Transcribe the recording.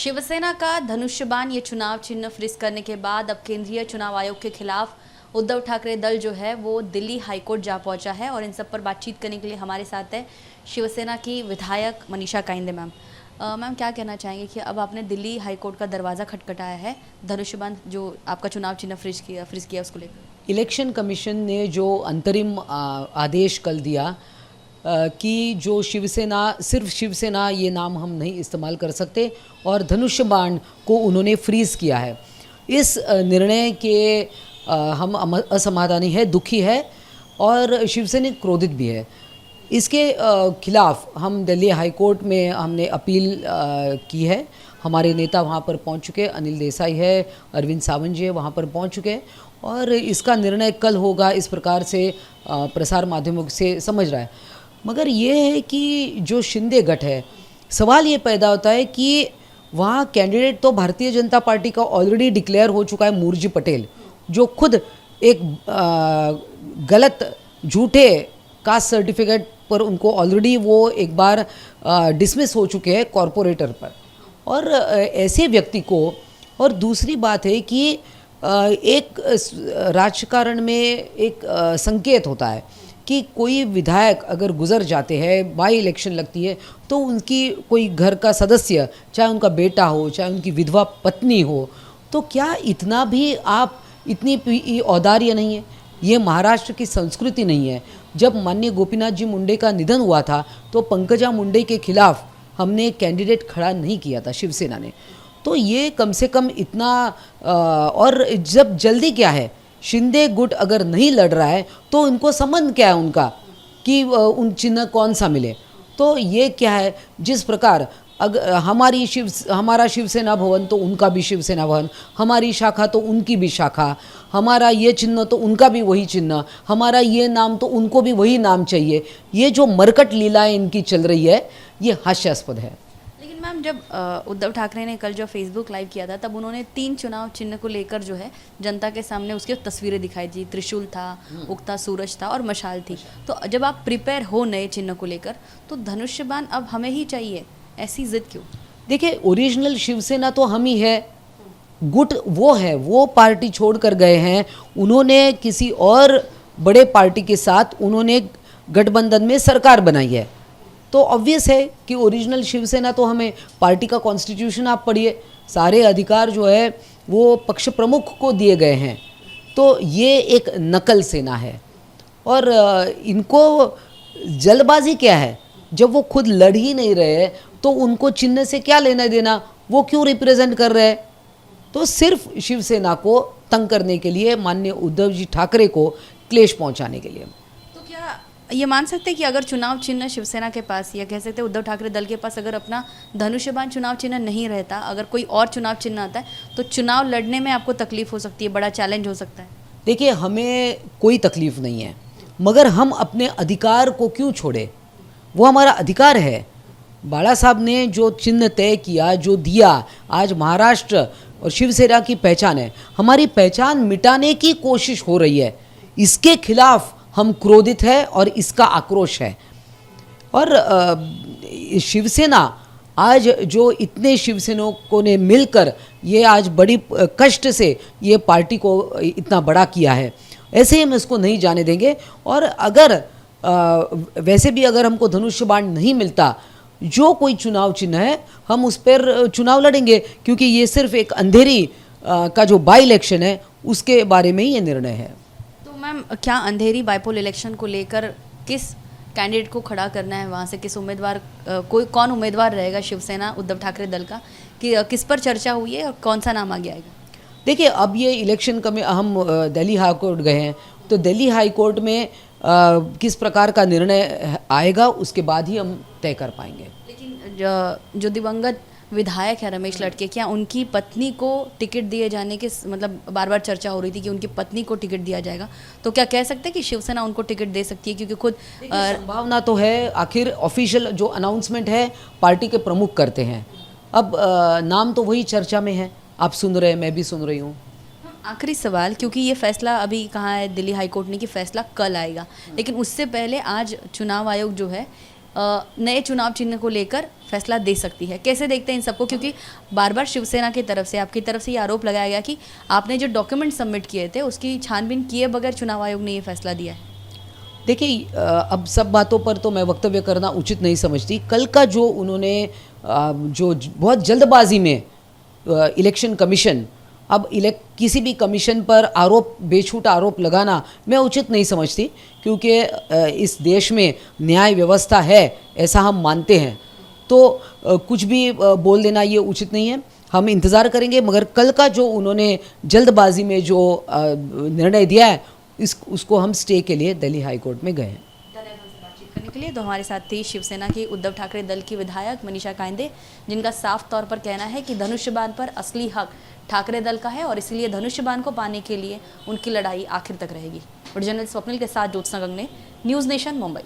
शिवसेना का धनुष्यबाण ये चुनाव चिन्ह फ्रीज करने के बाद अब केंद्रीय चुनाव आयोग के खिलाफ उद्धव ठाकरे दल जो है वो दिल्ली हाईकोर्ट जा पहुंचा है। और इन सब पर बातचीत करने के लिए हमारे साथ है शिवसेना की विधायक मनीषा काइंदे मैम। मैम क्या कहना चाहेंगे कि अब आपने दिल्ली हाईकोर्ट का दरवाज़ा खटखटाया है धनुष्यबाण जो आपका चुनाव चिन्ह फ्रीज किया उसको लेकर। इलेक्शन कमीशन ने जो अंतरिम आदेश कल दिया कि जो शिवसेना, सिर्फ शिवसेना ये नाम हम नहीं इस्तेमाल कर सकते और धनुष्यबाण को उन्होंने फ्रीज़ किया है। इस निर्णय के हम असमाधानी है, दुखी है और शिवसैनिक क्रोधित भी है। इसके खिलाफ हम दिल्ली हाई कोर्ट में हमने अपील की है। हमारे नेता वहाँ पर पहुँच चुके, अनिल देसाई है, अरविंद सावंत जी है, वहाँ पर पहुँच चुके और इसका निर्णय कल होगा, इस प्रकार से प्रसार माध्यमों से समझ रहा है। मगर ये है कि जो शिंदे गठ है, सवाल ये पैदा होता है कि वहाँ कैंडिडेट तो भारतीय जनता पार्टी का ऑलरेडी डिक्लेयर हो चुका है, मूर्जी पटेल, जो खुद एक गलत झूठे कास्ट सर्टिफिकेट पर उनको ऑलरेडी वो एक बार डिसमिस हो चुके हैं कॉरपोरेटर पर। और ऐसे व्यक्ति को, और दूसरी बात है कि एक राजकारण में एक संकेत होता है कि कोई विधायक अगर गुजर जाते हैं, बाई इलेक्शन लगती है, तो उनकी कोई घर का सदस्य, चाहे उनका बेटा हो, चाहे उनकी विधवा पत्नी हो, तो क्या इतना भी आप, इतनी औदार्य नहीं है? ये महाराष्ट्र की संस्कृति नहीं है। जब माननीय गोपीनाथ जी मुंडे का निधन हुआ था तो पंकजा मुंडे के खिलाफ हमने कैंडिडेट खड़ा नहीं किया था शिवसेना ने। तो ये कम से कम इतना और जब जल्दी क्या है, शिंदे गुट अगर नहीं लड़ रहा है तो उनको संबंध क्या है उनका कि उन चिन्ह कौन सा मिले। तो ये क्या है, जिस प्रकार अगर हमारा शिवसेना भवन तो उनका भी शिवसेना भवन, हमारी शाखा तो उनकी भी शाखा, हमारा ये चिन्ह तो उनका भी वही चिन्ह, हमारा ये नाम तो उनको भी वही नाम चाहिए। ये जो मरकट लीलाएं इनकी चल रही है, ये हास्यास्पद है। लेकिन मैम जब उद्धव ठाकरे ने कल जो फेसबुक लाइव किया था तब उन्होंने 3 चुनाव चिन्ह को लेकर जो है जनता के सामने उसकी तस्वीरें दिखाई थी। त्रिशूल था, उगता सूरज था और मशाल थी। तो जब आप प्रिपेयर हो नए चिन्ह को लेकर तो धनुष्यबाण अब हमें ही चाहिए, ऐसी जिद क्यों? देखिए, ओरिजिनल शिवसेना तो हम ही है, गुट वो है, वो पार्टी छोड़ कर गए हैं। उन्होंने किसी और बड़े पार्टी के साथ उन्होंने गठबंधन में सरकार बनाई है, तो ऑब्वियस है कि ओरिजिनल शिवसेना तो हमें। पार्टी का कॉन्स्टिट्यूशन आप पढ़िए, सारे अधिकार जो है वो पक्ष प्रमुख को दिए गए हैं। तो ये एक नकल सेना है और इनको जल्दबाजी क्या है, जब वो खुद लड़ ही नहीं रहे तो उनको चिन्ह से क्या लेना देना, वो क्यों रिप्रेजेंट कर रहे हैं? तो सिर्फ शिवसेना को तंग करने के लिए, माननीय उद्धव जी ठाकरे को क्लेश पहुंचाने के लिए। तो क्या ये मान सकते हैं कि अगर चुनाव चिन्ह शिवसेना के पास, या कह सकते हैं उद्धव ठाकरे दल के पास, अगर अपना धनुष्यबाण चुनाव चिन्ह नहीं रहता, अगर कोई और चुनाव चिन्ह आता है तो चुनाव लड़ने में आपको तकलीफ हो सकती है, बड़ा चैलेंज हो सकता है? देखिए, हमें कोई तकलीफ नहीं है, मगर हम अपने अधिकार को क्यों छोड़े? वो हमारा अधिकार है। बाला साहब ने जो चिन्ह तय किया, जो दिया, आज महाराष्ट्र और शिवसेना की पहचान है। हमारी पहचान मिटाने की कोशिश हो रही है, इसके खिलाफ हम क्रोधित हैं और इसका आक्रोश है। और शिवसेना आज जो इतने शिवसैनिकों ने मिलकर ये आज बड़ी कष्ट से ये पार्टी को इतना बड़ा किया है, ऐसे ही हम इसको नहीं जाने देंगे। और अगर वैसे भी अगर हमको धनुष्यबाण नहीं मिलता, जो कोई चुनाव चिन्ह है, हम उस पर चुनाव लड़ेंगे, क्योंकि ये सिर्फ एक अंधेरी का जो बाई इलेक्शन है उसके बारे में ही ये निर्णय है। तो मैम क्या अंधेरी बाईपोल इलेक्शन को लेकर किस कैंडिडेट को खड़ा करना है, वहाँ से किस उम्मीदवार, कौन उम्मीदवार रहेगा शिवसेना उद्धव ठाकरे दल का, कि किस पर चर्चा हुई है और कौन सा नाम आगे आएगा? देखिए, अब ये इलेक्शन हम दिल्ली हाई कोर्ट गए हैं, तो दिल्ली हाई कोर्ट में किस प्रकार का निर्णय आएगा उसके बाद ही हम तय कर पाएंगे। लेकिन जो दिवंगत विधायक है रमेश लड़के, क्या उनकी पत्नी को टिकट दिए जाने के, मतलब बार बार चर्चा हो रही थी कि उनकी पत्नी को टिकट दिया जाएगा, तो क्या कह सकते हैं कि शिवसेना उनको टिकट दे सकती है? क्योंकि खुद संभावना तो है, आखिर ऑफिशियल जो अनाउंसमेंट है पार्टी के प्रमुख करते हैं। अब नाम तो वही चर्चा में है, आप सुन रहे हैं, मैं भी सुन रही हूँ। आखिरी सवाल, क्योंकि ये फैसला अभी कहा है दिल्ली हाई कोर्ट ने कि फैसला कल आएगा, लेकिन उससे पहले आज चुनाव आयोग जो है नए चुनाव चिन्ह को लेकर फैसला दे सकती है। कैसे देखते हैं इन सबको, क्योंकि बार बार शिवसेना की तरफ से, आपकी तरफ से ये आरोप लगाया गया कि आपने जो डॉक्यूमेंट सबमिट किए थे उसकी छानबीन किए बगैर चुनाव आयोग ने ये फैसला दिया है। देखिए, अब सब बातों पर तो मैं वक्तव्य करना उचित नहीं समझती। कल का जो उन्होंने बहुत जल्दबाजी में इलेक्शन कमीशन, अब किसी भी कमीशन पर बेछूट आरोप लगाना मैं उचित नहीं समझती, क्योंकि इस देश में न्याय व्यवस्था है ऐसा हम मानते हैं। तो कुछ भी बोल देना ये उचित नहीं है। हम इंतज़ार करेंगे, मगर कल का जो उन्होंने जल्दबाजी में जो निर्णय दिया है उसको हम स्टे के लिए दिल्ली हाई कोर्ट में गए हैं। धन्यवाद हमसे बातचीत करने के लिए। तो हमारे साथ थी शिवसेना की उद्धव ठाकरे दल की विधायक मनीषा कायंदे, जिनका साफ तौर पर कहना है कि धनुष्यबाण पर असली हक ठाकरे दल का है और इसलिए धनुष्यबाण को पाने के लिए उनकी लड़ाई आखिर तक रहेगी। और जर्नलिस्ट स्वप्निल के साथ ज्योत्सना गंगने, न्यूज़ नेशन, मुंबई।